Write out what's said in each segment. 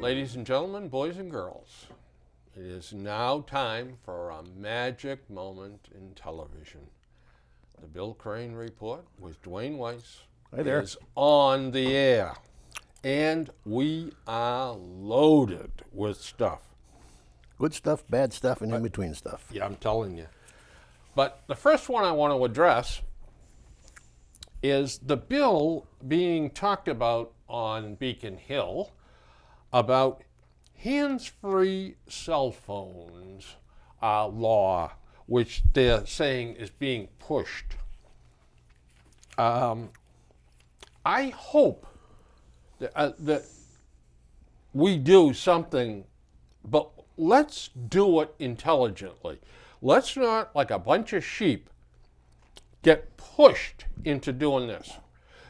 Ladies and gentlemen, boys and girls, it is now time for a magic moment in television. The Bill Crane Report with Duane Weiss is on the air, and we are loaded with stuff. Good stuff, bad stuff, and in-between stuff. Yeah, I'm telling you. But the first one I want to address is the bill being talked about on Beacon Hill about hands-free cell phones law, which they're saying is being pushed. I hope that we do something, but let's do it intelligently. Let's not, like a bunch of sheep, get pushed into doing this,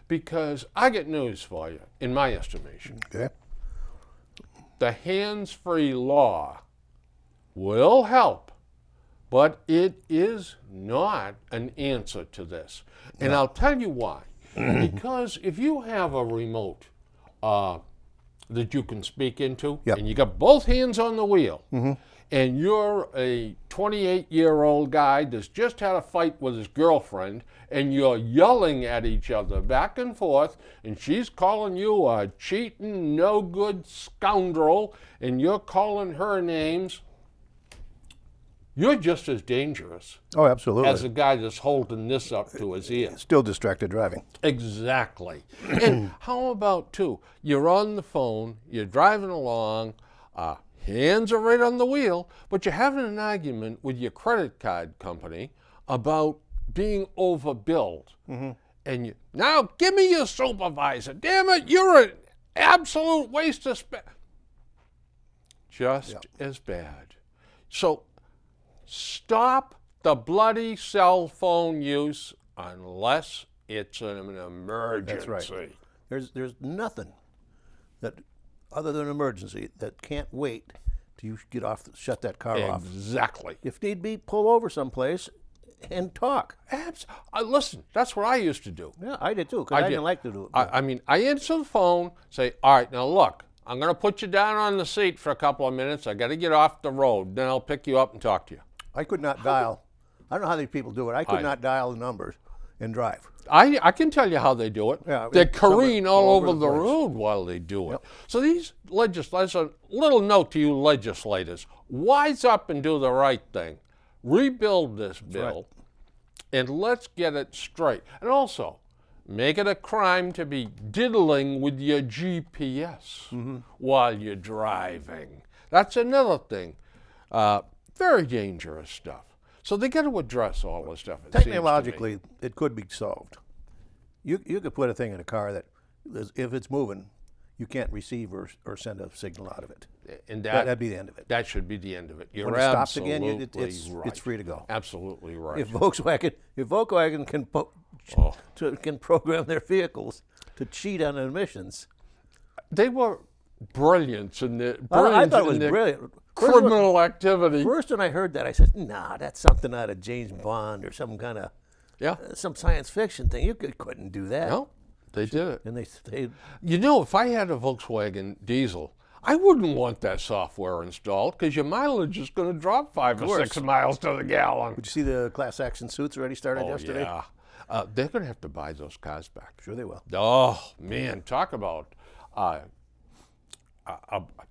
because I get news for you, in my estimation. Okay. The hands-free law will help, but it is not an answer to this. And I'll tell you why. Because if you have a remote that you can speak into, and you got both hands on the wheel, and you're a 28-year-old guy that's just had a fight with his girlfriend, and you're yelling at each other back and forth, and she's calling you a cheating, no-good scoundrel, and you're calling her names, you're just as dangerous as a guy that's holding this up to his ear. Still distracted driving. Exactly. And how about, too, you're on the phone, you're driving along, hands are right on the wheel, but you're having an argument with your credit card company about being overbilled. And you, now give me your supervisor. Damn it, you're an absolute waste of space. Just as bad. So stop the bloody cell phone use unless it's an emergency. That's right. There's nothing that other than an emergency that can't wait till you get off, shut that car off. Exactly. If need be, pull over someplace and talk. Listen, that's what I used to do. Yeah, I did too, because I didn't like to do it. I mean, I answer the phone, say, all right, now look, I'm going to put you down on the seat for a couple of minutes. I got to get off the road. Then I'll pick you up and talk to you. I could not dial. I don't know how these people do it. I could not dial the numbers and drive. I can tell you how they do it. Yeah, they careen all over the road while they do it. So these legislators, a little note to you legislators, wise up and do the right thing. Rebuild this bill, and let's get it straight. And also, make it a crime to be diddling with your GPS while you're driving. That's another thing. Very dangerous stuff. So they got to address all this stuff. Technologically, it could be solved. You could put a thing in a car that, if it's moving, you can't receive or send a signal out of it. And that'd be the end of it. That should be the end of it. You're when it stops again, right. it's free to go. Absolutely right. If Volkswagen can program their vehicles to cheat on emissions, they were brilliant in their I thought it was brilliant. Criminal activity. First, when I heard that, I said, "Nah, that's something out of James Bond or some kind of some science fiction thing. You couldn't do that." No, they did it. And they you know, if I had a Volkswagen diesel, I wouldn't want that software installed because your mileage is going to drop 5 or 6 miles to the gallon. Would you see the class action suits already started yesterday? Yeah. They're going to have to buy those cars back. Sure they will. Oh, man, talk about a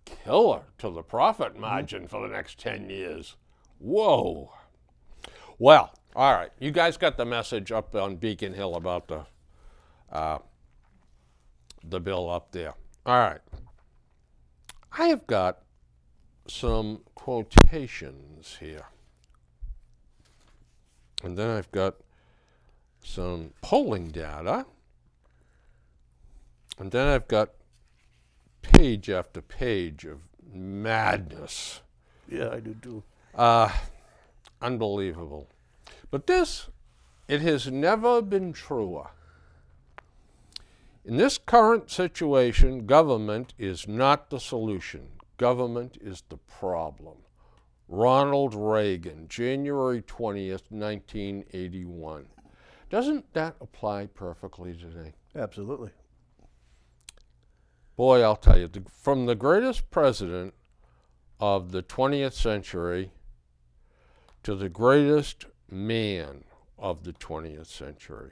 killer to the profit margin for the next 10 years. Whoa. Well, all right. You guys got the message up on Beacon Hill about the bill up there. All right. I have got some quotations here. And then I've got some polling data. And then I've got page after page of madness. Yeah, I do too. Unbelievable. But this, it has never been truer. In this current situation, government is not the solution. Government is the problem. Ronald Reagan, January 20th, 1981. Doesn't that apply perfectly today? Absolutely. Boy, I'll tell you, from the greatest president of the 20th century to the greatest man of the 20th century,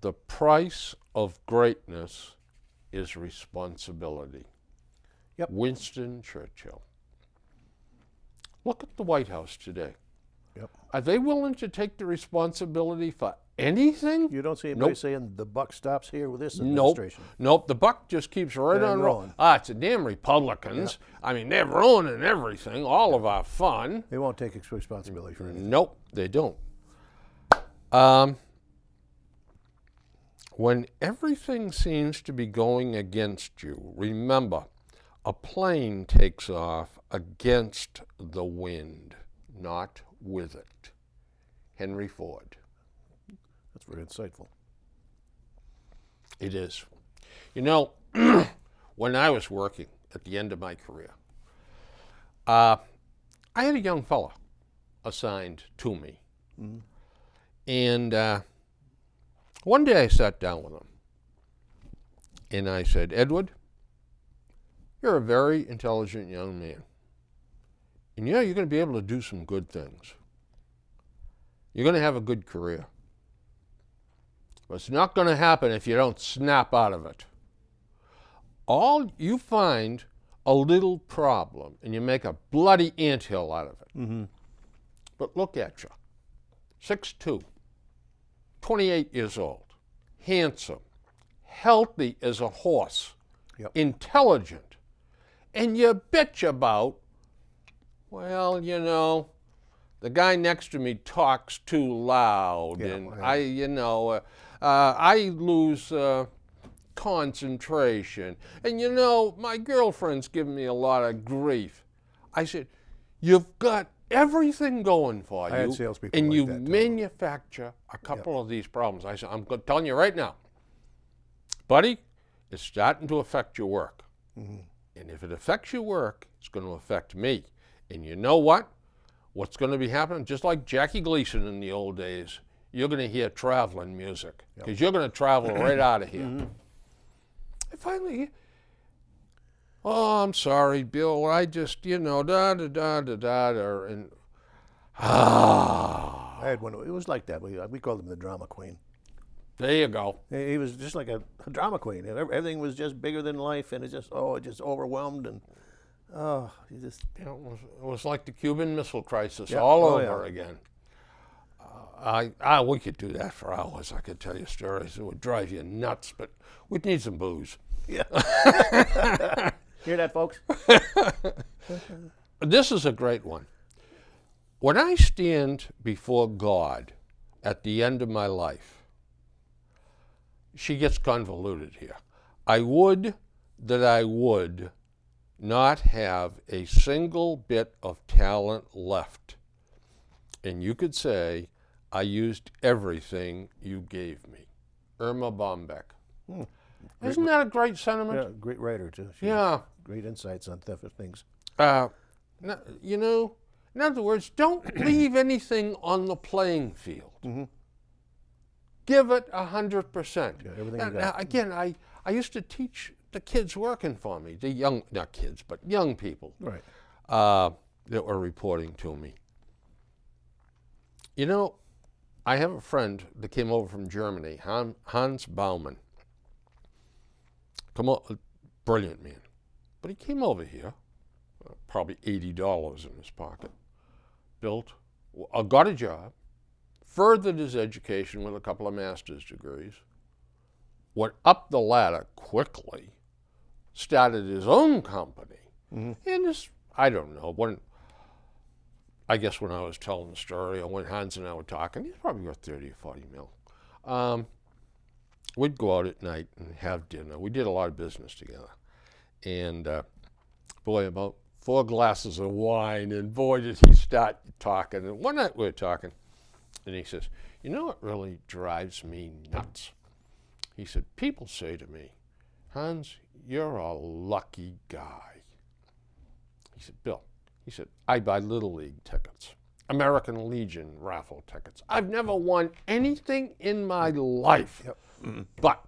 the price of greatness is responsibility. Yep. Winston Churchill. Look at the White House today. Yep. Are they willing to take the responsibility for anything? You don't see anybody Nope. saying the buck stops here with this Nope. administration. Nope. The buck just keeps right They're on rolling. rolling. It's the damn Republicans. I mean, they're ruining everything, all of our fun. They won't take responsibility for anything. Nope, they don't. When everything seems to be going against you, remember, a plane takes off against the wind, not with it. Henry Ford. That's very insightful. It is. You know, when I was working at the end of my career, I had a young fella assigned to me. Mm-hmm. And one day I sat down with him and I said, Edward, you're a very intelligent young man. And you're going to be able to do some good things. You're going to have a good career. But it's not going to happen if you don't snap out of it. All you find a little problem and you make a bloody anthill out of it. Mm-hmm. But look at you. 6'2", 28 years old, handsome, healthy as a horse, Yep. intelligent, and you bitch about, well, you know, the guy next to me talks too loud, Yeah, and well, I lose concentration, and you know, my girlfriend's giving me a lot of grief. I said, you've got everything going for you, I had salespeople and like you that, too. manufacture a couple of these problems. I said, I'm telling you right now, buddy, it's starting to affect your work. Mm-hmm. And if it affects your work, it's going to affect me. And you know what? What's going to be happening? Just like Jackie Gleason in the old days, you're going to hear traveling music because you're going to travel right out of here. Mm-hmm. And finally, oh, I'm sorry, Bill. I just, you know, and I had one. It was like that. We called him the drama queen. there you go. He was just like a drama queen. Everything was just bigger than life, and it just overwhelmed, and he just. You know, it was like the Cuban Missile Crisis Yeah. all Oh, over yeah. again. We could do that for hours. I could tell you stories that would drive you nuts, but we'd need some booze. Yeah. Hear that, folks? This is a great one. When I stand before God at the end of my life, she gets convoluted here. I would not have a single bit of talent left. And you could say, I used everything you gave me. Irma Bombeck. Isn't that a great sentiment? Yeah, great writer too. She Yeah. has great insights on different things. You know, in other words, don't leave anything on the playing field. Mm-hmm. Give it 100%. Yeah, everything you Now, got. again, I used to teach the kids working for me, the young, not kids, but young people Right. that were reporting to me. You know, I have a friend that came over from Germany, Hans Baumann. Brilliant man. But he came over here, probably $80 in his pocket, got a job, furthered his education with a couple of master's degrees, went up the ladder quickly, started his own company, and this, I don't know, when I was telling the story, or when Hans and I were talking, he's probably worth 30 or 40 mil. We'd go out at night and have dinner. We did a lot of business together. And boy, about 4 glasses of wine, and boy, did he start talking. And one night we were talking, and he says, you know what really drives me nuts? He said, people say to me, Hans, you're a lucky guy. He said, Bill, he said, I buy Little League tickets, American Legion raffle tickets. I've never won anything in my life. Yep. But,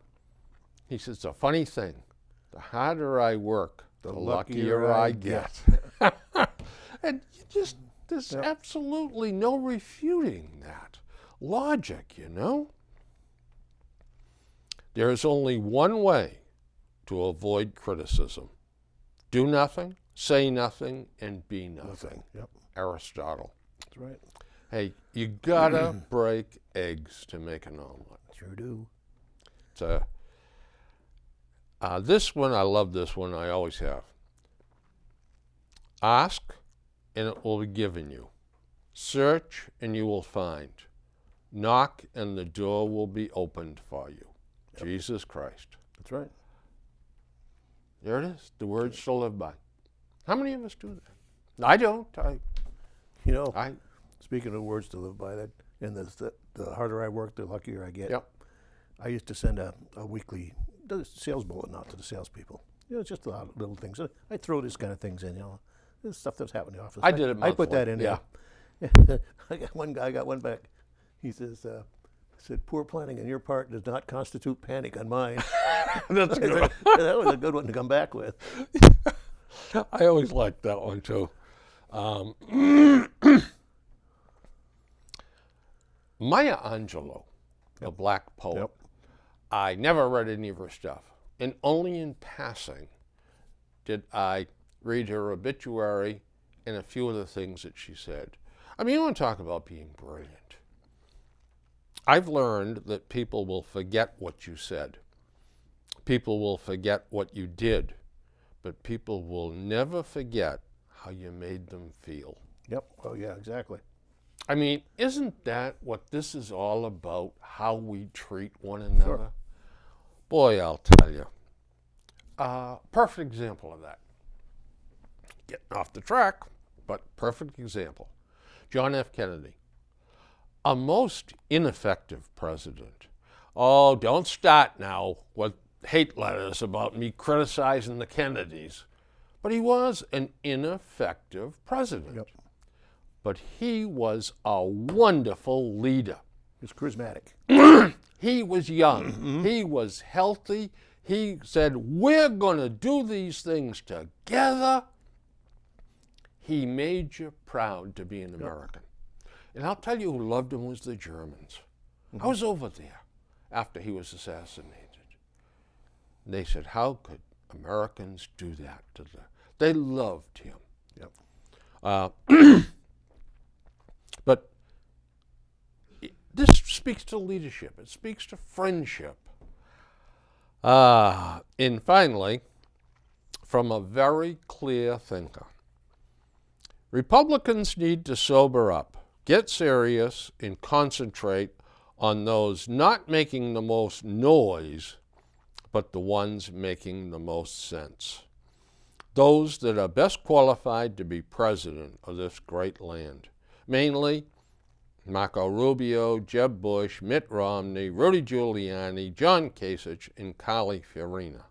he says, it's a funny thing. The harder I work, the luckier I get. And there's absolutely no refuting that. Logic, you know? There is only one way to avoid criticism. Do nothing, say nothing, and be nothing. Yep. Aristotle. That's right. Hey, you gotta break eggs to make an omelet. Sure do. So, this one, I love this one, I always have. Ask, and it will be given you. Search, and you will find. Knock, and the door will be opened for you. Yep. Jesus Christ. That's right. There it is, the words to live by. How many of us do that? I don't. You know, speaking of words to live by, that the harder I work, the luckier I get. Yep. I used to send a weekly sales bulletin out to the salespeople. You know, just a lot of little things. I throw these kind of things in, you know, this stuff that's happening in the office. I did it monthly. I put that in there. I got one guy, I got one back. He says, said, poor planning on your part does not constitute panic on mine. That's good. That was a good one to come back with. I always liked that one too. Maya Angelou, a black poet. Yep. I never read any of her stuff, and only in passing did I read her obituary and a few of the things that she said. I mean, you want to talk about being brilliant. I've learned that people will forget what you said. People will forget what you did, but people will never forget how you made them feel. Yep. Oh, yeah, exactly. I mean, isn't that what this is all about, how we treat one another? Sure. Boy, I'll tell you. Perfect example of that. Getting off the track, but perfect example. John F. Kennedy, a most ineffective president. Oh, don't start now with hate letters about me criticizing the Kennedys. But he was an ineffective president. Yep. But he was a wonderful leader. He was charismatic. He was young. Mm-hmm. He was healthy. He said, we're going to do these things together. He made you proud to be an American. And I'll tell you who loved him was the Germans. Mm-hmm. I was over there after he was assassinated. And they said, how could Americans do that to them? They loved him. Yep. But this speaks to leadership. It speaks to friendship. And finally, from a very clear thinker, Republicans need to sober up, get serious, and concentrate on those not making the most noise, but the ones making the most sense. Those that are best qualified to be president of this great land. Mainly, Marco Rubio, Jeb Bush, Mitt Romney, Rudy Giuliani, John Kasich, and Carly Fiorina.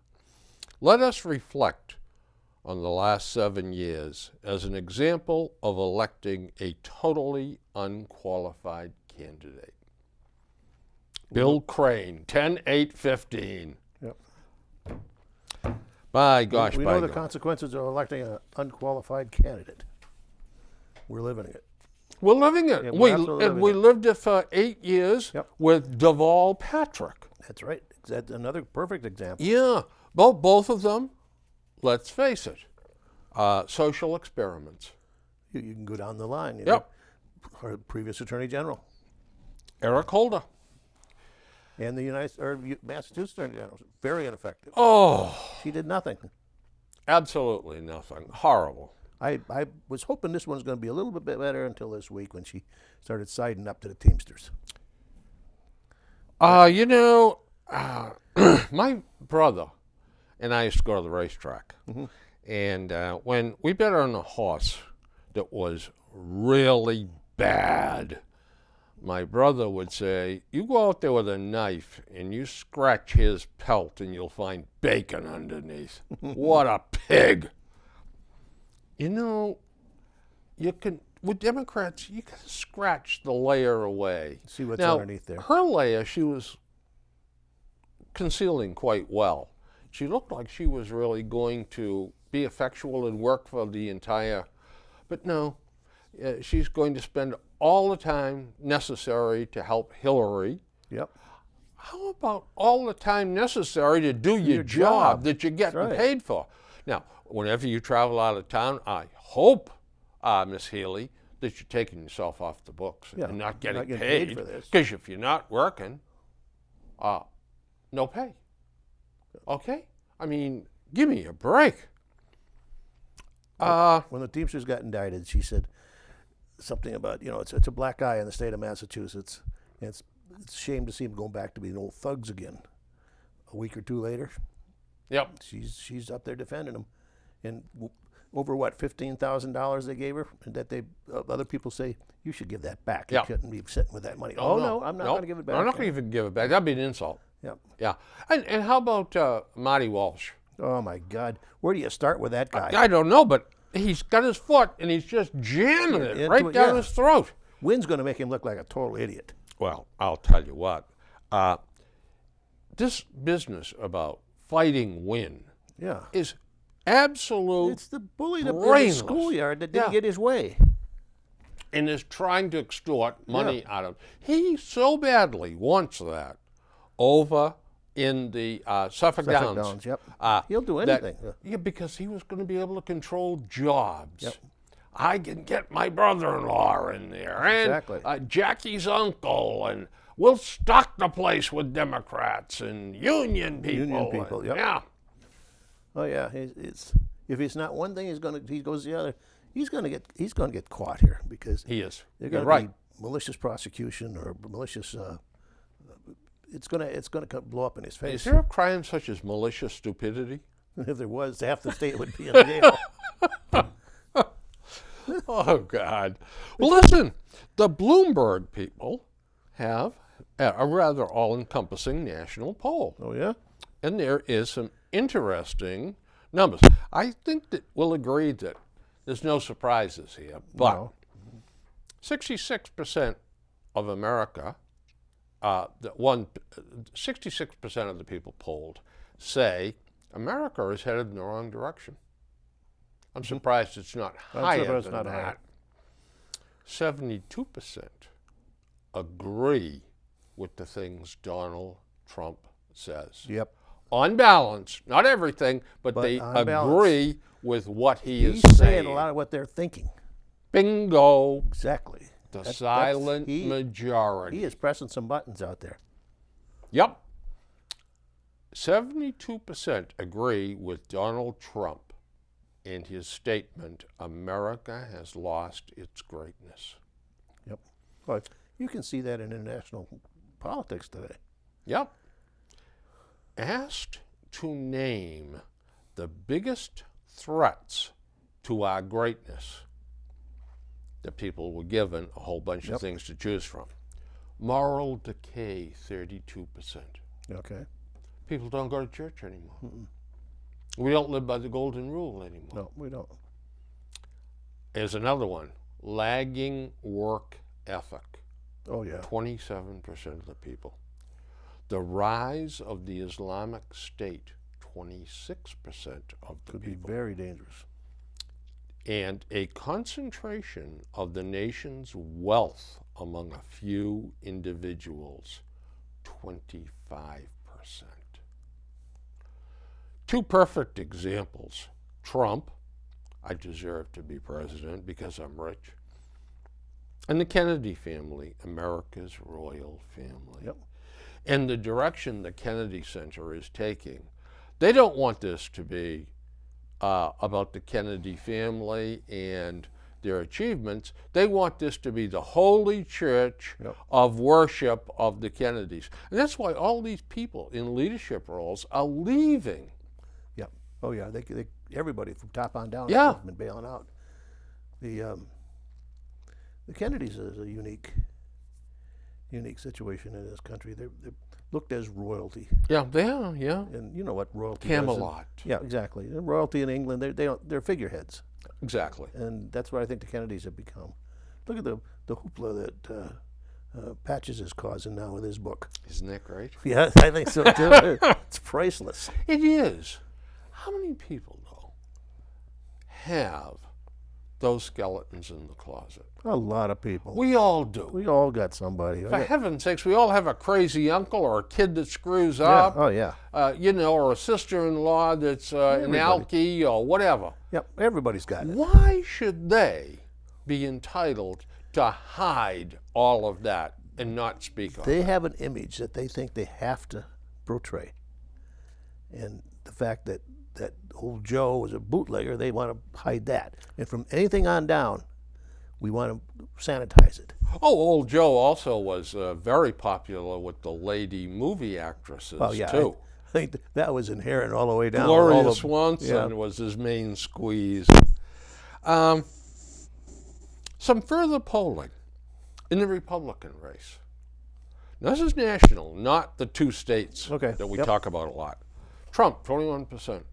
Let us reflect on the last 7 years as an example of electing a totally unqualified candidate. Bill Crane, 10-8-15. Yep. By gosh, we by know the God. consequences of electing an unqualified candidate. We're living it. We're living it. Yeah, we living we it. lived it for 8 years with Deval Patrick. That's right. That's another perfect example. Yeah, both of them, let's face it, social experiments. You can go down the line. Yep. Our previous Attorney General Eric Holder. and the Massachusetts Attorney General, very ineffective. Oh, She did nothing. absolutely nothing. Horrible. I was hoping this one's going to be a little bit better until this week when she started siding up to the Teamsters. You know, my brother and I used to go to the racetrack. Mm-hmm. And when we bet on a horse that was really bad, my brother would say, you go out there with a knife and you scratch his pelt and you'll find bacon underneath. What a pig. You know, you can, with Democrats, you can scratch the layer away. See what's now, underneath there. Her layer, she was concealing quite well. She looked like she was really going to be effectual and work for the entire, but no, she's going to spend all the time necessary to help Hillary. Yep. How about all the time necessary to do your job that you're getting paid for? Now, whenever you travel out of town, I hope, Miss Healy, that you're taking yourself off the books and not getting paid for this. Because if you're not working, no pay. Okay? I mean, give me a break. When the Teamsters got indicted, she said something about, it's a black guy in the state of Massachusetts, and it's a shame to see him going back to being old thugs again. A week or two later, Yep. she's up there defending him, and over what, $15,000 they gave her, and that other people say you should give that back. You shouldn't be sitting with that money. No, I'm not going to give it back. I'm not going to even give it back. That'd be an insult. Yep. Yeah. And how about Marty Walsh? Oh my God, where do you start with that guy? I don't know, but he's got his foot and he's just jamming it right down his throat. Wynn's going to make him look like a total idiot. Well, I'll tell you what. This business about fighting Wynn is absolute. It's the bully in the brainless. schoolyard that didn't get his way. And is trying to extort money out of him. He so badly wants that over in the Suffolk Downs. Yep. He'll do anything. Because he was going to be able to control jobs. Yep. I can get my brother-in-law in there, and Jackie's uncle, and we'll stock the place with Democrats and union people. Yep. Yeah. Oh yeah. If it's not one thing, he goes the other. He's going to get caught here because he is. They're going to be malicious prosecution or malicious. It's going to blow up in his face. Is there a crime such as malicious stupidity? If there was, half the state would be in jail. Oh, God. Well, listen, the Bloomberg people have a rather all-encompassing national poll. Oh, yeah? And there is some interesting numbers. I think that we'll agree that there's no surprises here, but 66% of America, 66% of the people polled say America is headed in the wrong direction. I'm surprised it's not higher than that. 72% agree with the things Donald Trump says. Yep. On balance, not everything, but they agree with what he's saying a lot of what they're thinking. Bingo. Exactly. The silent majority. He is pressing some buttons out there. Yep. 72% agree with Donald Trump in his statement, America has lost its greatness. Yep. Well, you can see that in international politics today. Yep. Asked to name the biggest threats to our greatness, the people were given a whole bunch of things to choose from. Moral decay, 32%. Okay. People don't go to church anymore. We don't live by the golden rule anymore. No, we don't. There's another one, lagging work ethic. Oh, yeah. 27% of the people. The rise of the Islamic State, 26% of the Could people. Be very dangerous. And a concentration of the nation's wealth among a few individuals, 25%. Two perfect examples. Trump, I deserve to be president because I'm rich. And the Kennedy family, America's royal family. Yep. And the direction the Kennedy Center is taking. They don't want this to be about the Kennedy family and their achievements. They want this to be the holy church of worship of the Kennedys. And that's why all these people in leadership roles are leaving. Yep. Oh, yeah. They everybody from top on down Yeah. have been bailing out. The Kennedys is a unique situation in this country. They're looked as royalty, Yeah, they are, yeah. and you know what royalty Camelot. does. Yeah, exactly. And royalty in England, they're figureheads, Exactly. and that's what I think the Kennedys have become. Look at the hoopla that Patches is causing now with his book. Isn't that great? Yeah, I think so too. It's priceless. It is. How many people, though, have those skeletons in the closet? A lot of people. We all do. We all got somebody. For heaven's sakes, we all have a crazy uncle or a kid that screws up, Oh yeah. or a sister-in-law that's an alkie or whatever. Yep. Everybody's got it. Why should they be entitled to hide all of that and not speak of They it? have an image that they think they have to portray, and the fact that old Joe was a bootlegger, they want to hide that. And from anything on down, we want to sanitize it. Oh, old Joe also was very popular with the lady movie actresses, Oh yeah. too. I think that was inherent all the way down. Gloria all of- Swanson yeah. was his main squeeze. Some further polling in the Republican race. Now, this is national, not the two states Okay, that we yep. talk about a lot. Trump, 21%.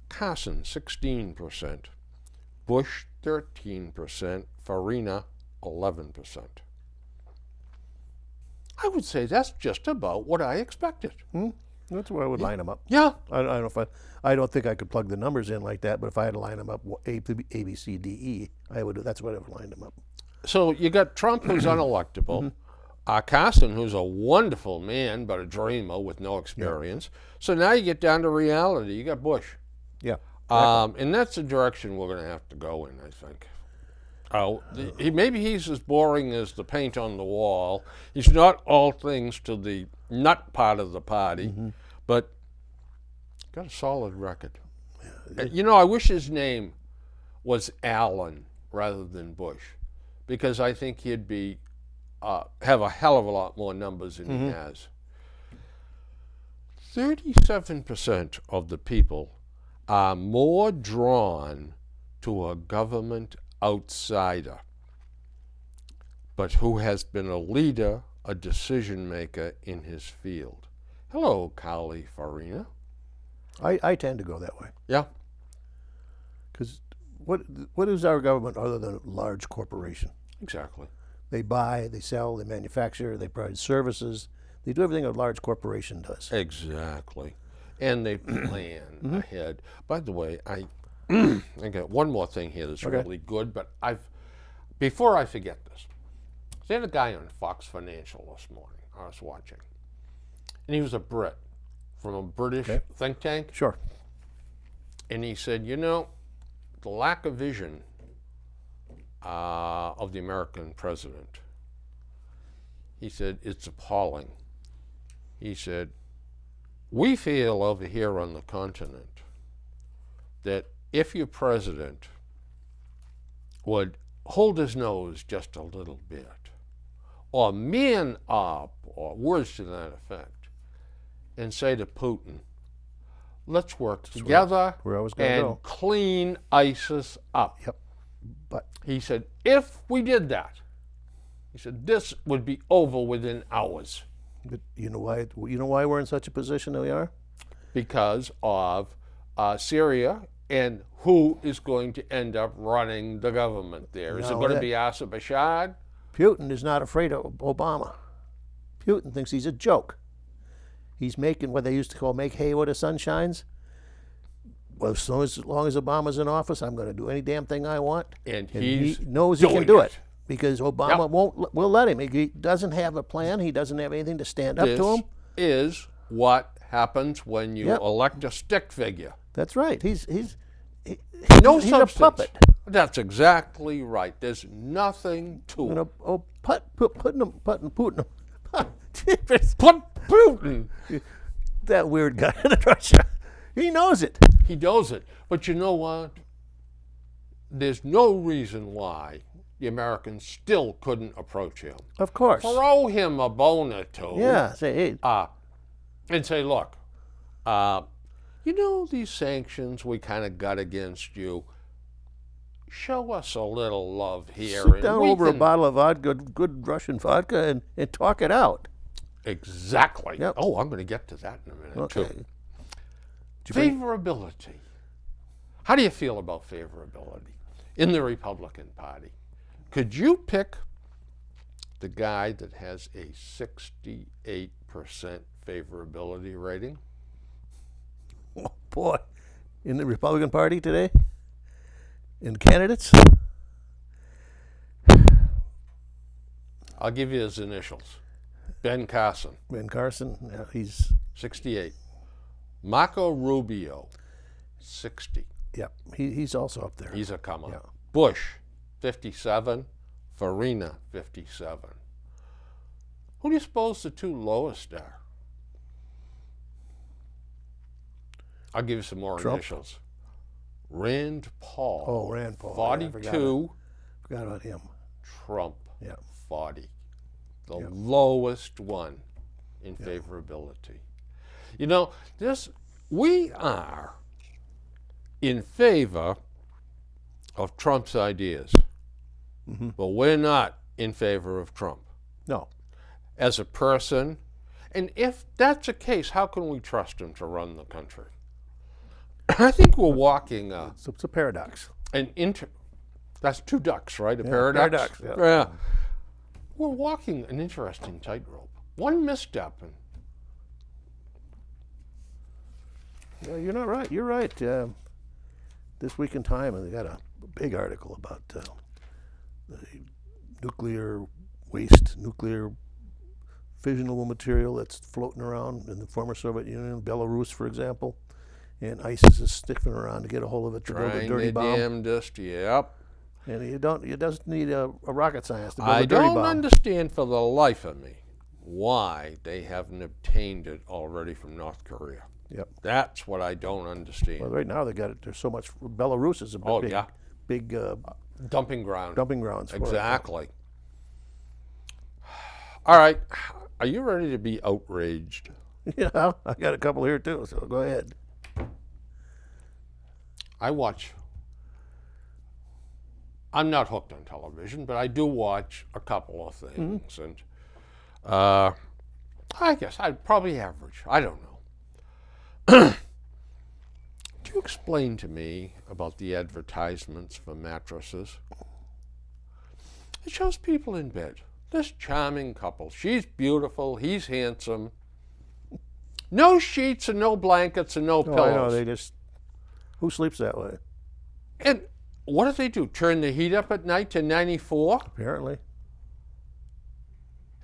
Carson, 16%. Bush, 13%. Farina, 11%. I would say that's just about what I expected. That's where I would line them up. Yeah. I don't know if I don't think I could plug the numbers in like that, but if I had to line them up A, B, C, D, E, I would. That's what I would line them up. So you got Trump, who's unelectable. Carson, who's a wonderful man, but a dreamer with no experience. So now you get down to reality. You got Bush. Yeah. And that's the direction we're going to have to go in, I think. Maybe he's as boring as the paint on the wall. He's not all things to the nut part of the party, but got a solid record. I wish his name was Allen rather than Bush, because I think he'd be have a hell of a lot more numbers than he has. 37% of the people are more drawn to a government outsider, but who has been a leader, a decision maker in his field. Hello, Carly Farina. I tend to go that way Yeah. because what is our government other than a large corporation? Exactly. They buy, they sell, they manufacture, they provide services. They do everything a large corporation does. Exactly. And they plan ahead. By the way, I got one more thing here that's really good, but before I forget this, they had a guy on Fox Financial this morning I was watching, and he was a Brit from a British think tank, Sure. and he said, the lack of vision of the American president, he said, it's appalling. He said, we feel over here on the continent that if your president would hold his nose just a little bit, or man up, or words to that effect, and say to Putin, let's work together where I was gonna and go. clean ISIS up. Yep. But He said, if we did that, he said, this would be over within hours you know why? You know why we're in such a position that we are? because of Syria and who is going to end up running the government there. Is it No, going to that- be Asa Bashar? Putin is not afraid of Obama. Putin thinks he's a joke. He's making what they used to call make hay where the sun shines. Well, as long as Obama's in office, I'm going to do any damn thing I want. And he he's knows he can doing do it. it because Obama will let him. He doesn't have a plan. He doesn't have anything to stand up This to him. is what happens when you Yep. elect a stick figure. That's right. He's No he's substance. a puppet. That's exactly right. There's nothing to You it. know, putting him. Put Putin. That weird guy in Russia. He knows it. He knows it. But you know what? There's no reason why the Americans still couldn't approach him. Of course. Throw him a bone or two. Yeah. Say, hey, And say, look, you know, these sanctions we kind of got against you. Show us a little love here. Sit and down we over a can-" bottle of vodka, good Russian vodka, and talk it out. Exactly. Yep. Oh, I'm going to get to that in a minute, too. Okay. Did you bring- Favorability. How do you feel about favorability in the Republican Party? Could you pick the guy that has a 68% favorability rating? Oh, boy. In the Republican Party today? In candidates? I'll give you his initials. Ben Carson, Ben Carson, yeah, he's, 68. Marco Rubio, 60. yep, he's also up there. He's a comer. Yeah. Bush, 57. Farina, 57. Who do you suppose the two lowest are? I'll give you some more Trump? initials. Rand Paul. Oh, Rand Paul. Yeah, I 42. forgot about him. Trump, Yeah. 40. The Yeah. lowest one in favorability. You know, we are in favor of Trump's ideas, but we're not in favor of Trump No. as a person. And if that's the case, how can we trust him to run the country? I think we're walking It's a paradox. that's two ducks, right? A Yeah, paradox? paradox, yeah. We're walking an interesting tightrope. One misstep and Yeah, you're not right. You're right. This Week in Time, and they got a big article about the nuclear waste, nuclear fissionable material that's floating around in the former Soviet Union, Belarus, for example. And ISIS is sniffing around to get a hold of it to build a trying dirty their bomb. damnedest. Yep. And it doesn't need a rocket science to build I a dirty don't bomb. understand for the life of me why they haven't obtained it already from North Korea. Yep. That's what I don't understand. Well, right now they got it. There's so much. Belarus is a Oh, big, yeah. big Dumping ground. dumping grounds. For it. Exactly. All right. Are you ready to be outraged? Yeah, I got a couple here too. So go ahead. I'm not hooked on television, but I do watch a couple of things. And I guess I'd probably average. I don't know. Do you explain to me about the advertisements for mattresses? It shows people in bed. This charming couple. She's beautiful. He's handsome. No sheets and no blankets and no pillows. Oh, I know. They just. Who sleeps that way? And what do? Turn the heat up at night to 94? Apparently.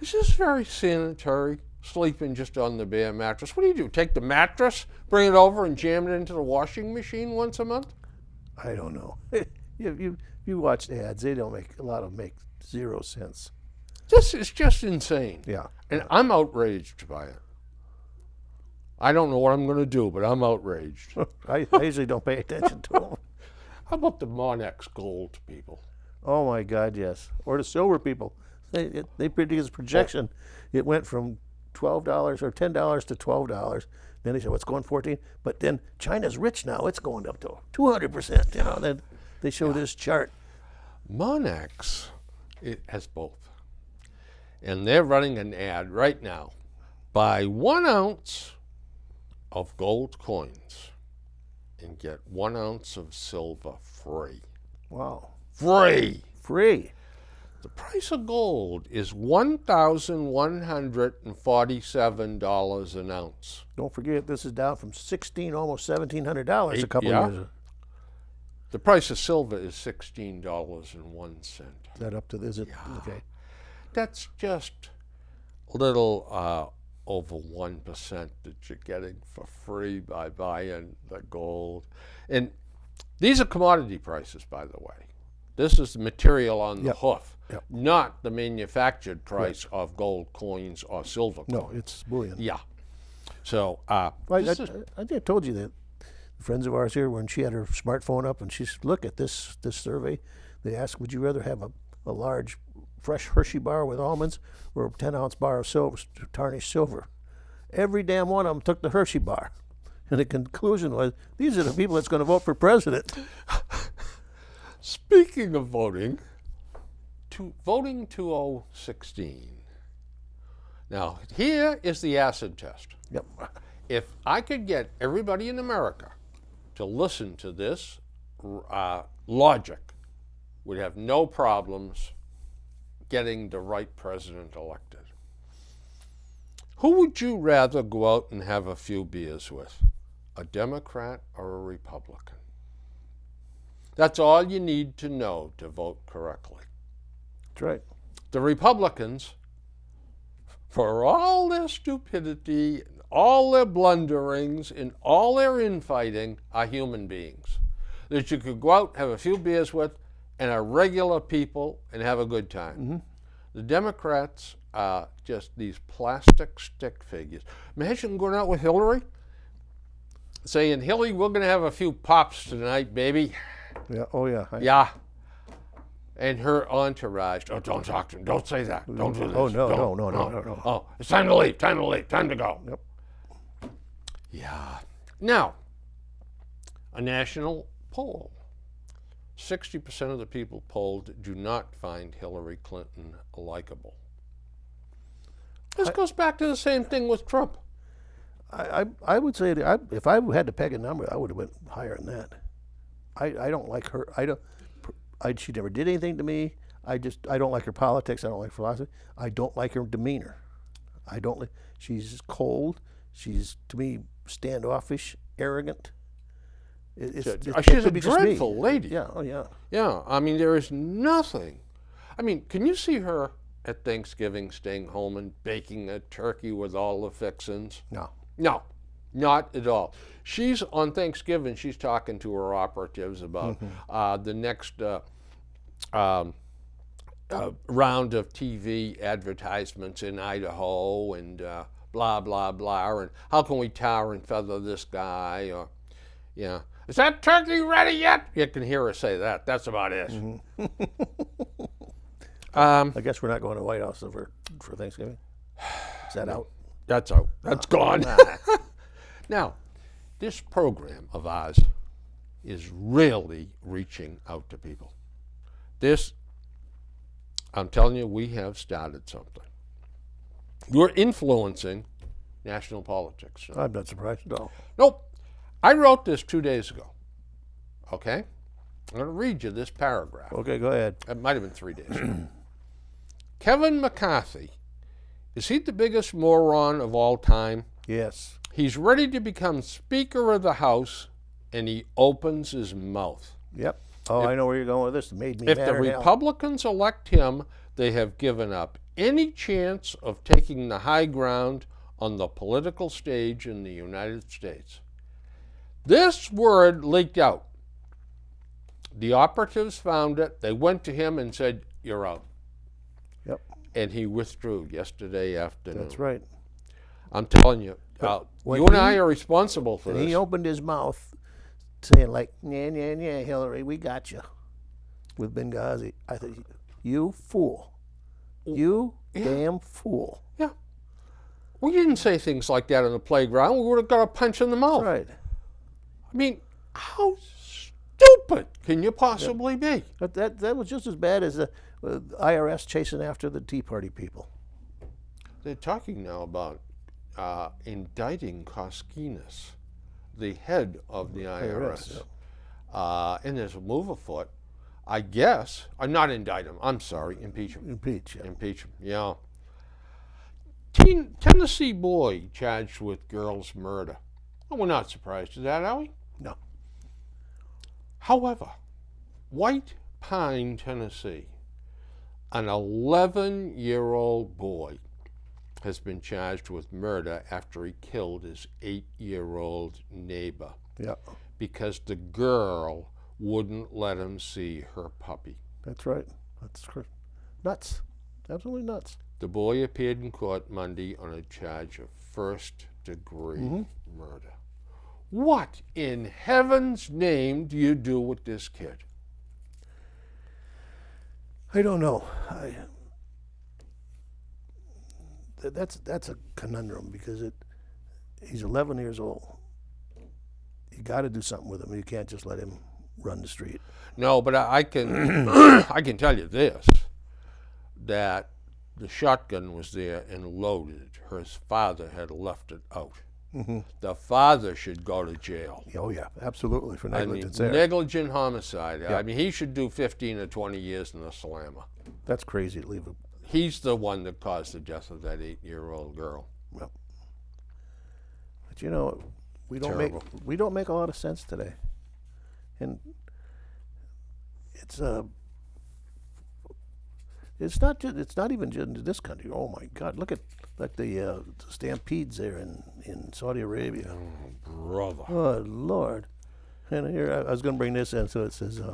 Is this very sanitary, sleeping just on the bare mattress? What do? Take the mattress, bring it over, and jam it into the washing machine once a month? I don't know. you watch ads. They don't make a lot of them make zero sense. This is just insane. Yeah. And I'm outraged by it. I don't know what I'm going to do, but I'm outraged. I usually don't pay attention to them. How about the Monex gold people? Oh my God, yes. Or the silver people. They predicted projection. It went from $12 or $10 to $12. Then they said, "What's going 14?" But then China's rich now. It's going up to 200%. You know, then they show this chart. Monex, it has both. And they're running an ad right now. Buy 1 ounce of gold coins and get 1 ounce of silver free. Wow. Free! Free. The price of gold is $1,147 an ounce. Don't forget, this is down from almost $1,700 a couple Yeah. years ago. The price of silver is $16.01. Is that up to, is it? Yeah. Okay. That's just a little over 1% that you're getting for free by buying the gold. And these are commodity prices, by the way. This is the material on the Yep. hoof, Yep. not the manufactured price of gold coins or silver coins. No, it's bullion. Yeah. So, I this is- think I told you that friends of ours here, when she had her smartphone up and she said, "Look at this survey." They asked, "Would you rather have a large, fresh Hershey bar with almonds or a 10-ounce bar of silver, tarnished silver?" Every damn one of them took the Hershey bar. And the conclusion was, these are the people that's going to vote for president. Speaking of voting, voting 2016. Now, here is the acid test. Yep. If I could get everybody in America to listen to this logic, we'd have no problems getting the right president elected. Who would you rather go out and have a few beers with? A Democrat or a Republican? That's all you need to know to vote correctly. That's right. The Republicans, for all their stupidity, all their blunderings, and all their infighting, are human beings that you could go out, have a few beers with, and are regular people and have a good time. Mm-hmm. The Democrats are just these plastic stick figures. Imagine going out with Hillary, saying, Hillary, we're going to have a few pops tonight, baby. Yeah. Oh, yeah. Yeah. And her entourage, oh, don't talk to him. Don't say that. Don't do this. Oh, no, Don't. no. Oh, it's time to leave. Time to leave. Time to go. Yep. Yeah. Now, a national poll. 60% of the people polled do not find Hillary Clinton likable. This goes back to the same thing with Trump. I would say that if I had to peg a number, I would have went higher than that. I don't like her. She never did anything to me. I don't like her politics. I don't like philosophy. I don't like her demeanor. She's cold. She's, to me, standoffish, arrogant. She's a dreadful lady. Yeah, oh yeah. Yeah, I mean, there is nothing. I mean, can you see her at Thanksgiving staying home and baking a turkey with all the fixins? No. No, not at all. She's on Thanksgiving, she's talking to her operatives about the next round of TV advertisements in Idaho and blah, blah, blah, and how can we tar and feather this guy? Or, yeah. Is that turkey ready yet? You can hear her say that. That's about it. I guess we're not going to White House for Thanksgiving. Is that out? That's out. That's gone. Now, this program of ours is really reaching out to people. I'm telling you, we have started something. We're influencing national politics. I'm not surprised at all. Nope. I wrote this 2 days ago. Okay? I'm going to read you this paragraph. Okay, go ahead. It might have been 3 days. Kevin McCarthy, is he the biggest moron of all time? Yes. He's ready to become Speaker of the House, and he opens his mouth. Yep. Oh, I know where you're going with this. It made me If mad the as hell. Republicans elect him, they have given up any chance of taking the high ground on the political stage in the United States. This word leaked out. The operatives found it. They went to him and said, you're out. Yep. And he withdrew yesterday afternoon. That's right. I'm telling you, you and I are responsible for And this. he opened his mouth saying like, yeah, Hillary, we got you. With Benghazi. I thought, you fool. You damn fool. Yeah. We didn't say things like that on the playground. We would have got a punch in the mouth. Right. I mean, how stupid can you possibly be? But that was just as bad as the IRS chasing after the Tea Party people. They're talking now about indicting Koskinas, the head of the IRS. And there's a move afoot. I guess, not indict him, I'm sorry, impeach him. Impeach, yeah. Impeach him, yeah. Tennessee boy charged with girl's murder. Well, we're not surprised at that, are we? No. However, White Pine, Tennessee, an 11-year-old boy has been charged with murder after he killed his 8-year-old neighbor. Yeah. Because the girl wouldn't let him see her puppy. That's right. That's nuts. Absolutely nuts. The boy appeared in court Monday on a charge of first-degree murder. What in heaven's name do you do with this kid? I don't know. That's a conundrum because he's 11 years old. You got to do something with him. You can't just let him run the street. No, but I can I can tell you this, that the shotgun was there and loaded. His father had left it out. Mm-hmm. The father should go to jail. Oh yeah, absolutely, for negligence. I mean, there. negligent homicide. Yeah. I mean, he should do 15 or 20 years in the slammer. That's crazy to leave him. He's the one that caused the death of that 8-year-old girl. Well, but you know, we don't Terrible. make a lot of sense today, and it's not even just in this country. Oh my God, look at the stampedes there in Saudi Arabia. Oh, brother. Oh Lord! And here I was going to bring this in. So it says, I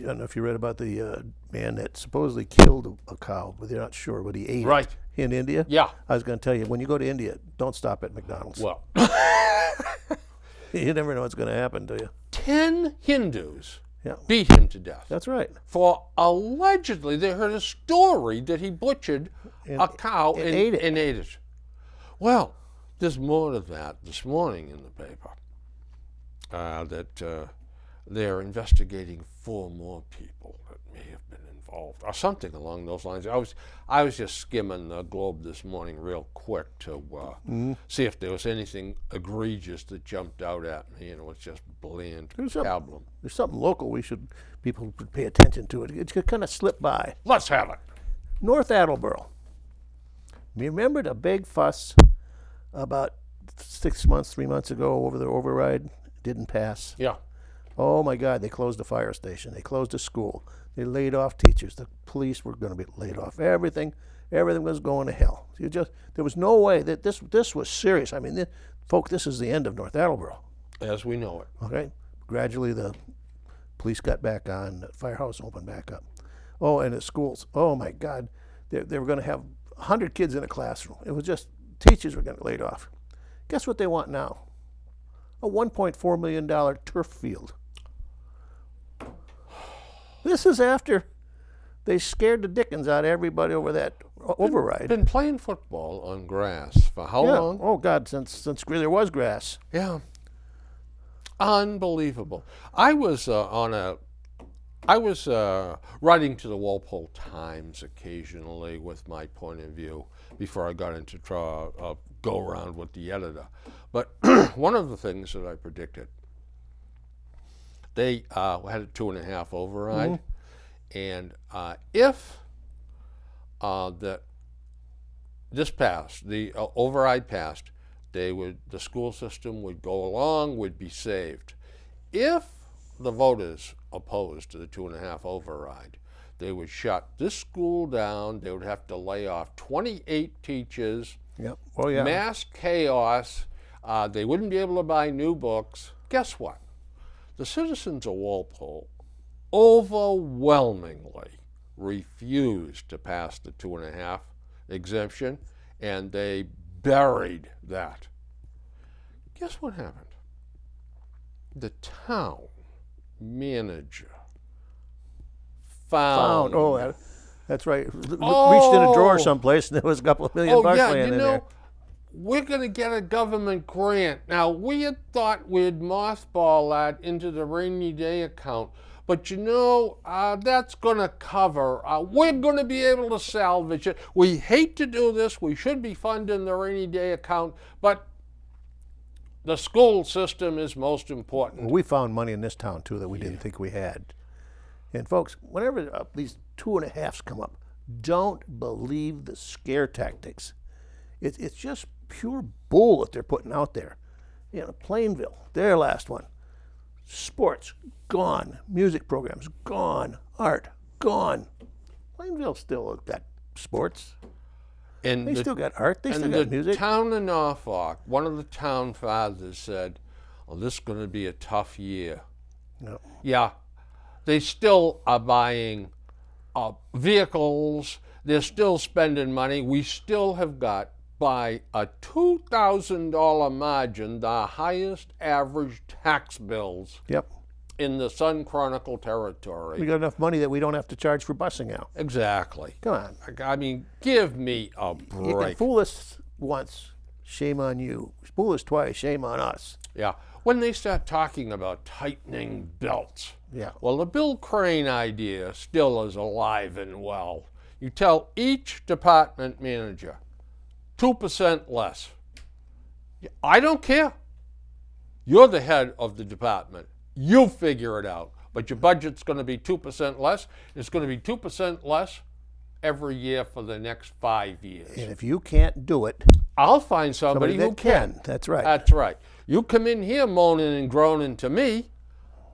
don't know if you read about the man that supposedly killed a cow, but they're not sure, but he ate Right. it in India. Yeah. I was going to tell you, when you go to India, don't stop at McDonald's. Well, You never know what's going to happen to you. 10 Hindus Yeah, beat him to death that's right. for allegedly they heard a story that he butchered a cow and ate it. and ate it. Well, there's more to that this morning in the paper, that they're investigating 4 more people that may have been involved or something along those lines. I was just skimming the Globe this morning real quick to see if there was anything egregious that jumped out at me, and it was just bland pablum. There's something local people should pay attention to. It could kind of slip by. Let's have it. North Attleboro. You remember the big fuss about 3 months ago over the override? Didn't pass. Yeah. Oh my God, they closed the fire station. They closed the school. They laid off teachers. The police were going to be laid off. Everything was going to hell. There was no way that this was serious. I mean, folks, this is the end of North Attleboro. As we know it. Okay. Gradually, the police got back on. The firehouse opened back up. Oh, and the schools. Oh my God, they were going to have 100 kids in a classroom. It was just teachers were going to get laid off. Guess what they want now? A $1.4 million turf field. This is after they scared the dickens out of everybody over that override. Been playing football on grass for how Yeah. long? Oh God, since there was grass. Yeah. Unbelievable. I was writing to the Walpole Times occasionally with my point of view before I got into go around with the editor. But one of the things that I predicted, they had a 2.5 override, and if this passed, the override passed, the school system would go along, would be saved. If the voters opposed to the 2.5 override, they would shut this school down. They would have to lay off 28 teachers. Yep. Oh yeah. Mass chaos. They wouldn't be able to buy new books. Guess what? The citizens of Walpole overwhelmingly refused to pass the 2.5 exemption, and they buried that. Guess what happened? The town manager found. Oh, that's right. Reached in a drawer someplace, and there was a couple of million bucks laying in there. We're going to get a government grant. Now, we had thought we'd mothball that into the rainy day account, but that's going to cover. We're going to be able to salvage it. We hate to do this. We should be funding the rainy day account, but the school system is most important. Well, we found money in this town, too, that we didn't think we had. And, folks, whenever these 2.5s come up, don't believe the scare tactics. It's just pure bull that they're putting out there. Plainville, their last one. Sports, gone. Music programs, gone. Art, gone. Plainville still got sports. And They still got art. They still got the music. town of Norfolk, one of the town fathers said, "Oh, this is going to be a tough year." No. Yeah, they still are buying vehicles. They're still spending money. We still have got, by a $2,000 margin, the highest average tax bills Yep. in the Sun Chronicle territory. We got enough money that we don't have to charge for busing now. Exactly. Come on. I mean, give me a You can break. fool us once. shame on you. Fool us twice, shame on us. Yeah. When they start talking about tightening belts, Yeah. well, the Bill Crane idea still is alive and well. You tell each department manager 2% less. I don't care. You're the head of the department. You figure it out. But your budget's going to be 2% less. It's going to be 2% less every year for the next 5 years. And if you can't do it, I'll find somebody who that can. That's right. That's right. You come in here moaning and groaning to me,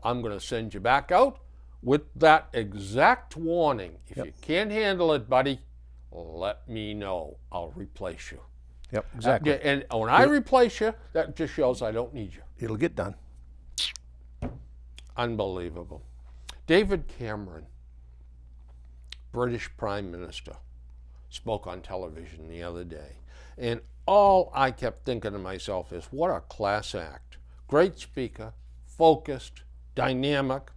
I'm going to send you back out with that exact warning. If you can't handle it, buddy, let me know. I'll replace you. Yep, exactly. And when I replace you, that just shows I don't need you. It'll get done. Unbelievable. David Cameron, British Prime Minister, spoke on television the other day. And all I kept thinking to myself is, what a class act. Great speaker, focused, dynamic.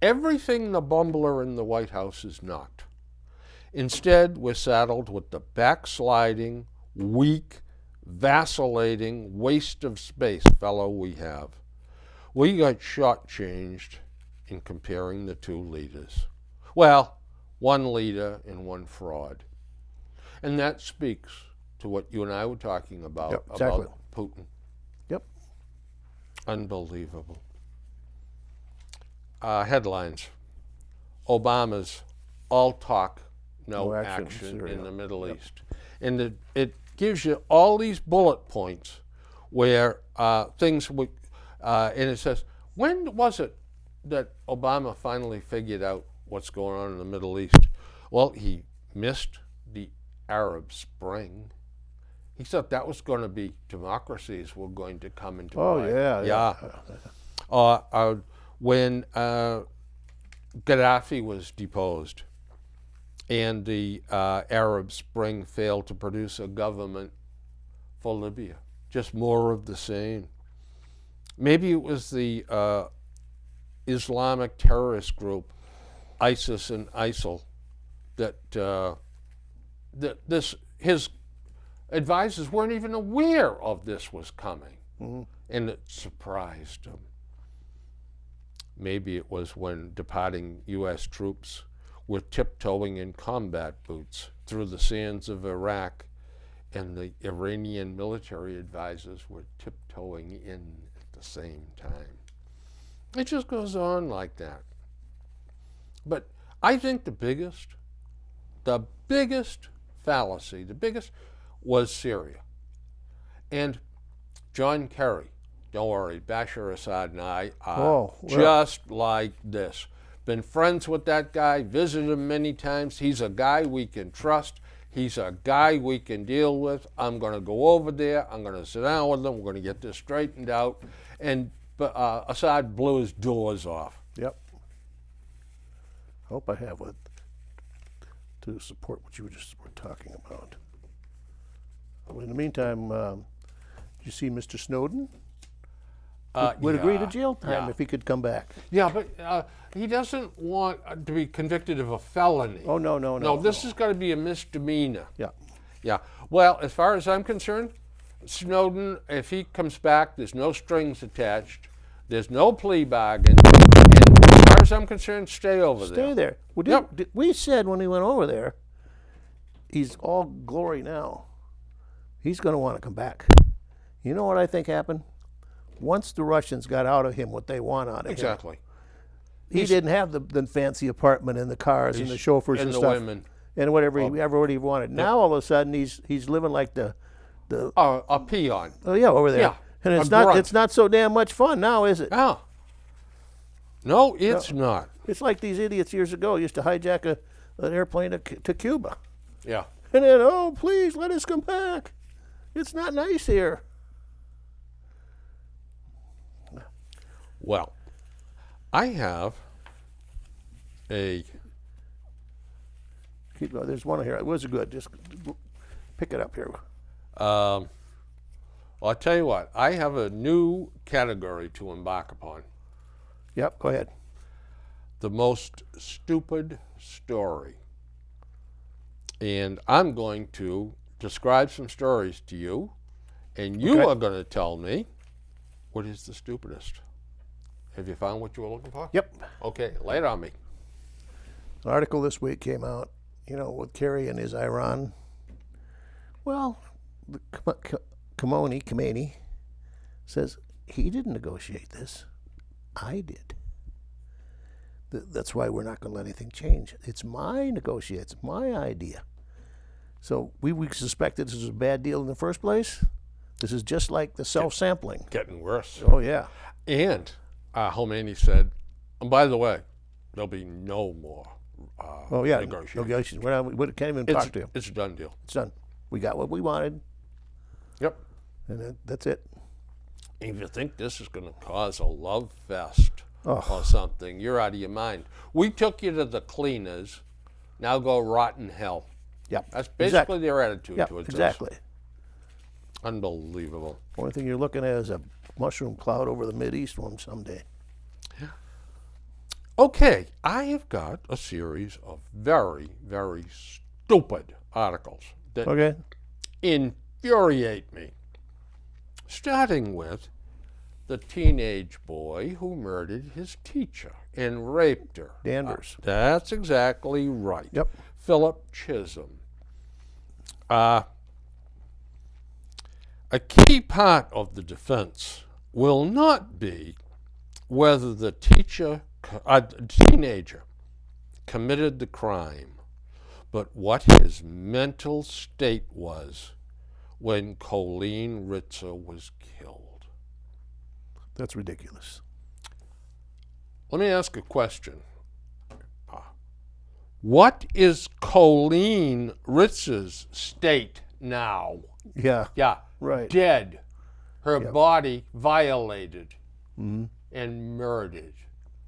Everything the bumbler in the White House is not. Instead, we're saddled with the backsliding, weak, vacillating waste of space fellow we have. We got shortchanged in comparing the two leaders. Well, one leader and one fraud. And that speaks to what you and I were talking about, exactly. about Putin. Yep. Unbelievable. Headlines. Obama's all talk, no action in the Middle East. And it gives you all these bullet points where things would, and it says, when was it that Obama finally figured out what's going on in the Middle East? Well, he missed the Arab Spring. He thought that was going to be democracies were going to come into play. When Gaddafi was deposed and the Arab Spring failed to produce a government for Libya, just more of the same. Maybe it was the Islamic terrorist group, ISIS and ISIL, that his advisors weren't even aware of this was coming, and it surprised them. Maybe it was when departing U.S. troops were tiptoeing in combat boots through the sands of Iraq, and the Iranian military advisors were tiptoeing in at the same time. It just goes on like that. But I think the biggest fallacy, was Syria. And John Kerry, don't worry, Bashar Assad and I are just like this. Been friends with that guy, visited him many times. He's a guy we can trust. He's a guy we can deal with. I'm going to go over there. I'm going to sit down with him. We're going to get this straightened out. And Assad blew his doors off. Yep. Hope I have what to support what you were talking about. Well, in the meantime, did you see Mr. Snowden? Would agree to jail time if he could come back. Yeah, but he doesn't want to be convicted of a felony. Oh, no. No, this has got to be a misdemeanor. Yeah. Yeah. Well, as far as I'm concerned, Snowden, if he comes back, there's no strings attached. There's no plea bargain. And as far as I'm concerned, stay over there. Stay there. Well, we said when he went over there, he's all glory now. He's going to want to come back. You know what I think happened? Once the Russians got out of him what they want out of him. Exactly. He didn't have the fancy apartment and the cars and the chauffeurs and the stuff. Women. And whatever he wanted. Now all of a sudden he's living like the a peon. Oh yeah, over there. Yeah. And it's not so damn much fun now, is it? Oh. No, it's not. It's like these idiots years ago used to hijack an airplane to Cuba. Yeah. And then, oh, please let us come back. It's not nice here. Well, I have a... Keep going. There's one here. It was good. Just pick it up here. Well, I'll tell you what. I have a new category to embark upon. Yep, go ahead. The most stupid story. And I'm going to describe some stories to you, and you Okay. are going to tell me what is the stupidest. Have you found what you were looking for? Yep. Okay, lay it on me. An article this week came out, with Kerry and his Iran. Well, the Khamenei says he didn't negotiate this. I did. That's why we're not going to let anything change. It's my negotiate. It's my idea. So we suspected this was a bad deal in the first place. This is just like the self-sampling. Getting worse. Oh, yeah. And Khomeini said, and by the way, there'll be no more Oh, yeah. negotiations. We can't even talk to him. It's a done deal. It's done. We got what we wanted, Yep. and that's it. If you think this is going to cause a love fest or something, you're out of your mind. We took you to the cleaners. Now go rot in hell. Yep. That's basically their attitude Yep, towards exactly. us. Unbelievable. Only thing you're looking at is a mushroom cloud over the Mideast one someday. Okay, I have got a series of very, very stupid articles that Okay. infuriate me. Starting with the teenage boy who murdered his teacher and raped her. Danvers. That's exactly right. Yep. Philip Chisholm. A key part of the defense will not be whether the teenager committed the crime, but what his mental state was when Colleen Ritzer was killed. That's ridiculous. Let me ask a question. What is Colleen Ritzer's state now? Yeah. Yeah, Right. dead. Her Yep. body violated Mm-hmm. and murdered.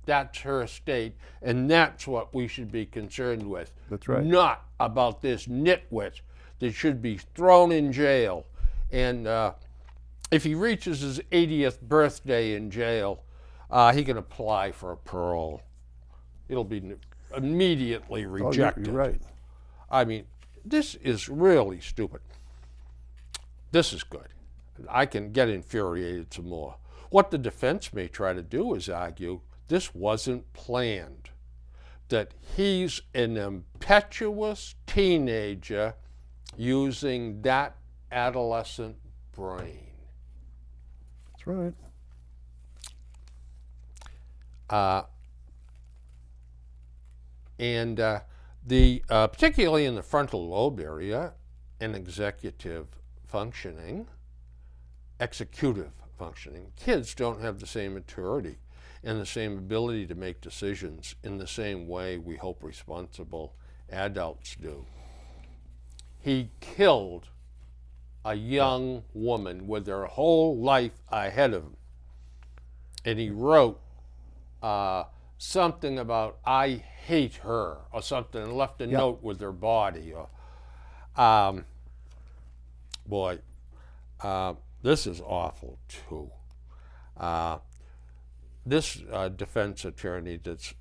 That's her state, and that's what we should be concerned with. That's right. Not about this nitwit that should be thrown in jail. And if he reaches his 80th birthday in jail, he can apply for a parole. It'll be immediately rejected. You're right. I mean, this is really stupid. This is good. I can get infuriated some more. What the defense may try to do is argue this wasn't planned, that he's an impetuous teenager using that adolescent brain. That's right. Particularly in the frontal lobe area, and executive functioning, executive functioning, kids don't have the same maturity and the same ability to make decisions in the same way we hope responsible adults do. He killed a young woman with her whole life ahead of him, and he wrote something about "I hate her" or something, and left a note with her body. Or, this is awful too. This defense attorney that's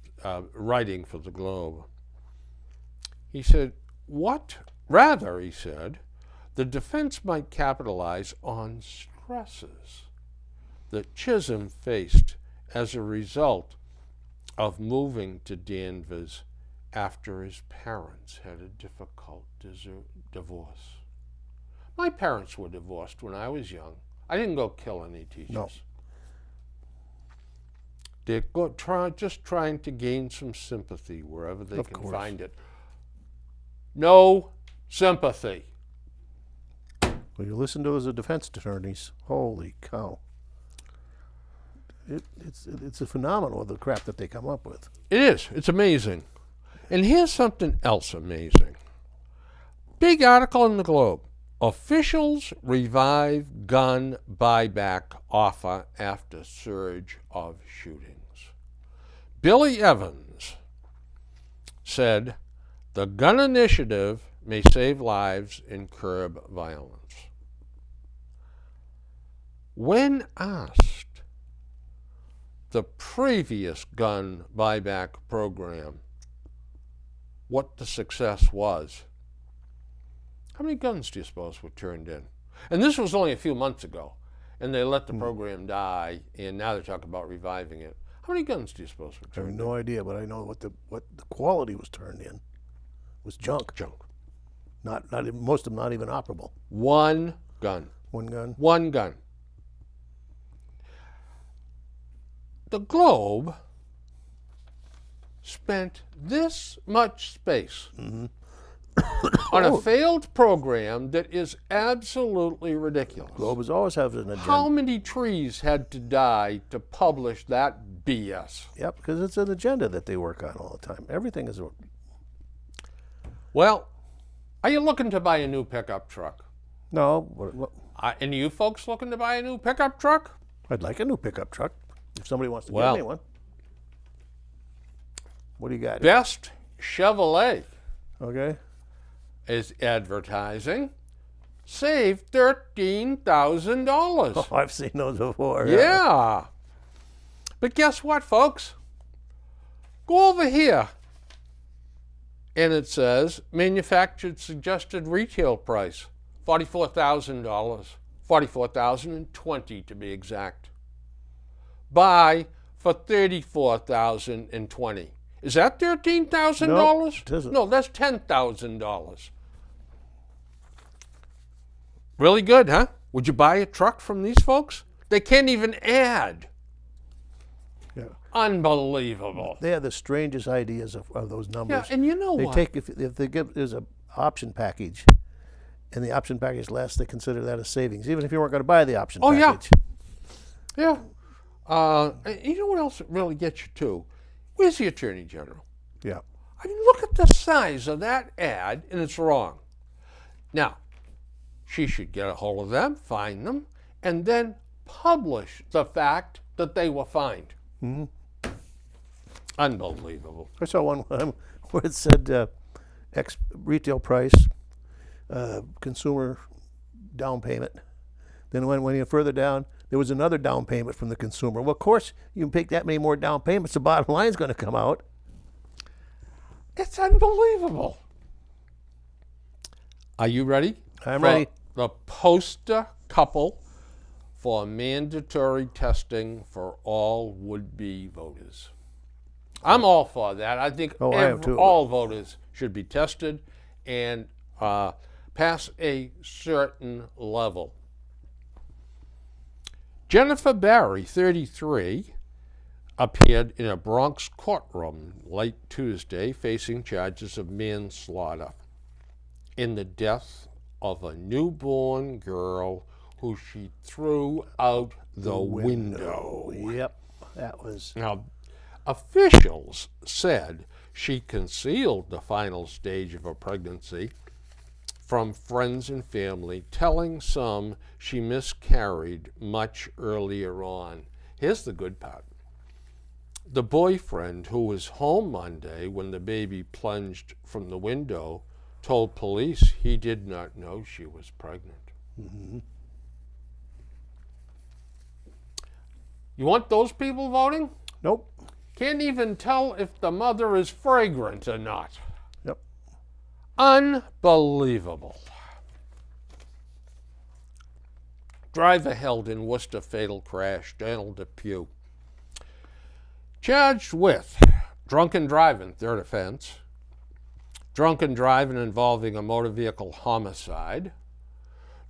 writing for the Globe, he said, he said, the defense might capitalize on stresses that Chisholm faced as a result of moving to Danvers after his parents had a difficult divorce. My parents were divorced when I was young. I didn't go kill any teachers. No. They're just trying to gain some sympathy wherever they Of can course. find it. No sympathy. When you listen to the defense attorneys, holy cow. It's a phenomenal, the crap that they come up with. It is. It's amazing. And here's something else amazing. Big article in the Globe. Officials revive gun buyback offer after surge of shootings. Billy Evans said the gun initiative may save lives and curb violence. When asked the previous gun buyback program what the success was, How many guns do you suppose were turned in? And this was only a few months ago, and they let the program die, and now they're talking about reviving it. How many guns do you suppose were I have turned no idea, but I know what the quality was turned in was junk. in? Junk. Not even, most of them not even operable. One gun. One gun. One gun. The Globe spent this much space on a failed program that is absolutely ridiculous. Globe has always had an agenda. How many trees had to die to publish that BS? Yep, because it's an agenda that they work on all the time. Everything is. Well, are you looking to buy a new pickup truck? No, Any of you folks looking to buy a new pickup truck? I'd like a new pickup truck. If somebody wants to Well, give me one. What do you got? Best Chevrolet Okay. is advertising. Save $13,000. Oh, I've seen those before. Yeah. But guess what, folks? Go over here. And it says manufactured suggested retail price, $44,000. $44,020 to be exact. Buy for $34,020. Is that $13,000? No, it isn't. No, that's $10,000. Really good, huh? Would you buy a truck from these folks? They can't even add. Yeah. Unbelievable. They have the strangest ideas of those numbers. Yeah, and you know they what? take if they give there's an option package, and the option package less, they consider that a savings, even if you weren't going to buy the option package. Yeah. You know what else really gets you too? Where's the Attorney General? Yeah. I mean, look at the size of that ad, and it's wrong. Now, she should get a hold of them, find them, and then publish the fact that they were fined. Mm-hmm. Unbelievable. I saw one where it said X retail price, consumer down payment. Then when you further down, there was another down payment from the consumer. Well, of course, you can pick that many more down payments, the bottom line is going to come out. It's unbelievable. Are you ready? I'm for ready. The poster couple for mandatory testing for all would-be voters. I'm all for that. I think I am too. all voters should be tested and pass a certain level. Jennifer Barry, 33, appeared in a Bronx courtroom late Tuesday facing charges of manslaughter in the death of a newborn girl who she threw out the window. Yep, that was. Now, officials said she concealed the final stage of her pregnancy from friends and family, telling some she miscarried much earlier on. Here's the good part. The boyfriend, who was home Monday when the baby plunged from the window, told police he did not know she was pregnant. Mm-hmm. You want those people voting? Nope. Can't even tell if the mother is fragrant or not. Yep. Unbelievable. Driver held in Worcester fatal crash, Daniel Depew. Charged with drunken driving, third offense, drunken driving involving a motor vehicle homicide,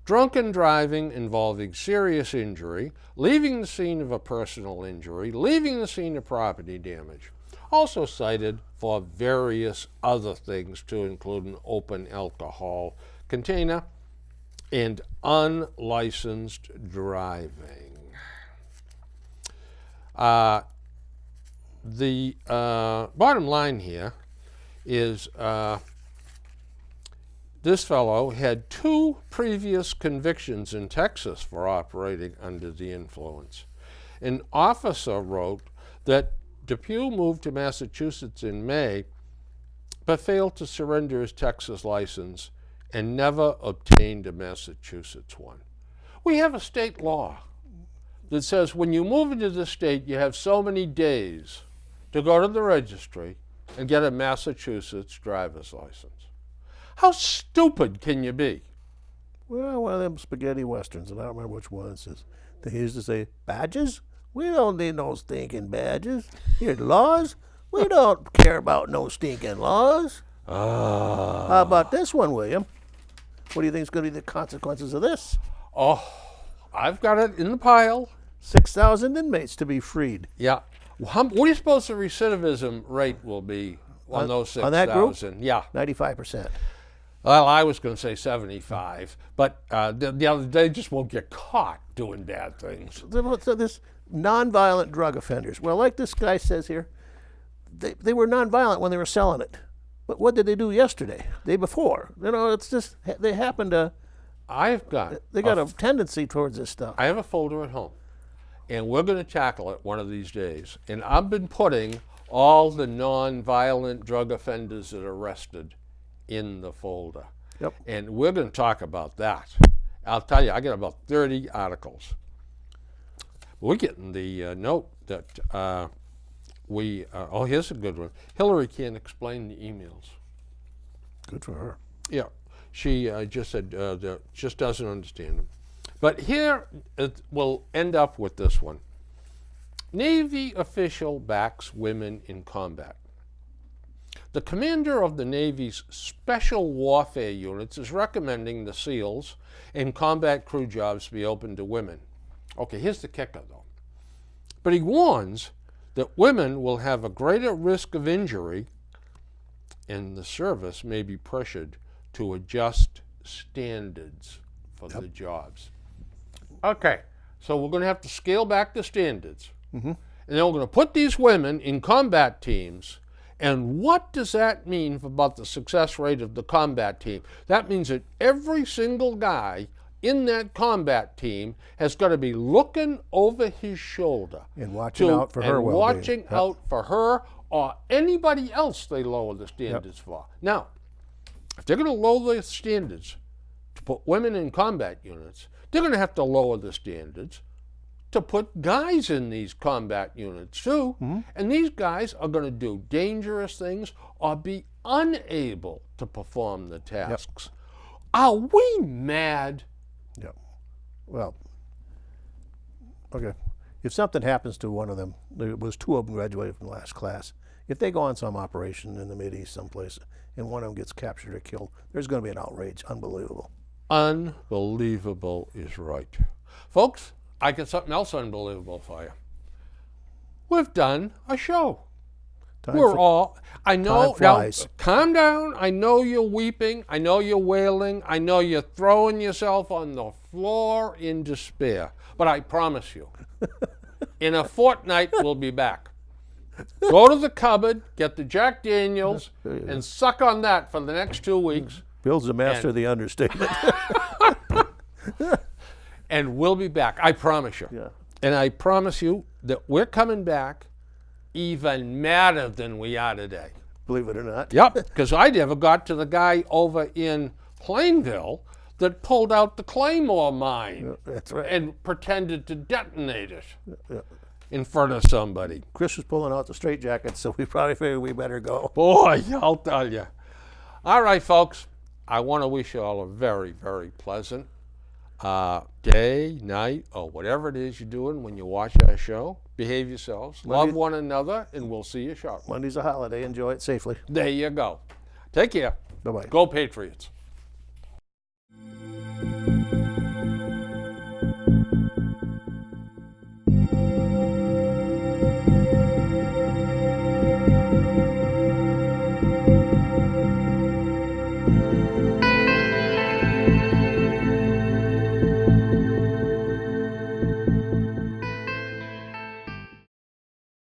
drunken driving involving serious injury, leaving the scene of a personal injury, leaving the scene of property damage. Also cited for various other things to include an open alcohol container and unlicensed driving. The bottom line here is this fellow had 2 previous convictions in Texas for operating under the influence. An officer wrote that Depew moved to Massachusetts in May, but failed to surrender his Texas license and never obtained a Massachusetts one. We have a state law that says when you move into the state, you have so many days to go to the registry and get a Massachusetts driver's license. How stupid can you be? Well, one of them spaghetti westerns, and I don't remember which one it says. They used to say, badges? We don't need no stinking badges. Here's laws. We don't care about no stinking laws. How about this one, William? What do you think is going to be the consequences of this? Oh, I've got it in the pile. 6,000 inmates to be freed. Yeah. What do you suppose the recidivism rate will be on those 6,000? On that group? Yeah. 95%. Well, I was going to say 75, but they just won't get caught doing bad things. So this nonviolent drug offenders. Well, like this guy says here, they were nonviolent when they were selling it. But what did they do yesterday? Day before? You know, it's just they happen to. They got a tendency towards this stuff. I have a folder at home, and we're going to tackle it one of these days. And I've been putting all the nonviolent drug offenders that are arrested in the folder. Yep. And we're going to talk about that. I'll tell you, I got about 30 articles. We're getting the note that here's a good one. Hillary can't explain the emails. Good for her. Yeah, she just said just doesn't understand them. But here we'll end up with this one. Navy official backs women in combat. The commander of the Navy's Special Warfare Units is recommending the SEALs and combat crew jobs be open to women. Okay, here's the kicker, though. But he warns that women will have a greater risk of injury, and the service may be pressured to adjust standards for the jobs. Okay, so we're going to have to scale back the standards. And then we're going to put these women in combat teams. And what does that mean about the success rate of the combat team? That means that every single guy in that combat team has got to be looking over his shoulder. And watching out for her well-being. Watching out for her or anybody else they lower the standards for. Now, if they're going to lower the standards to put women in combat units, they're going to have to lower the standards to put guys in these combat units too. And these guys are going to do dangerous things or be unable to perform the tasks. Are we mad? Yeah. Well, okay. If something happens to one of them, there was 2 of them graduated from the last class. If they go on some operation in the Mideast someplace and one of them gets captured or killed, there's going to be an outrage. Unbelievable. Unbelievable is right. Folks, I got something else unbelievable for you. We've done a show. I know, now, calm down. I know you're weeping. I know you're wailing. I know you're throwing yourself on the floor in despair. But I promise you, in a fortnight, we'll be back. Go to the cupboard, get the Jack Daniels, and suck on that for the next 2 weeks. Bill's the master of the understatement. And we'll be back. I promise you. Yeah. And I promise you that we're coming back even madder than we are today. Believe it or not. Yep, because I never got to the guy over in Plainville that pulled out the Claymore mine That's right. and pretended to detonate it Yeah. in front of somebody. Chris was pulling out the straitjacket, so we probably figured we better go. Boy, I'll tell you. All right, folks, I want to wish you all a very, very pleasant day, night, or whatever it is you're doing when you watch our show. Behave yourselves, love one another, and we'll see you shortly. Monday's a holiday. Enjoy it safely. There you go. Take care. Bye-bye. Go Patriots.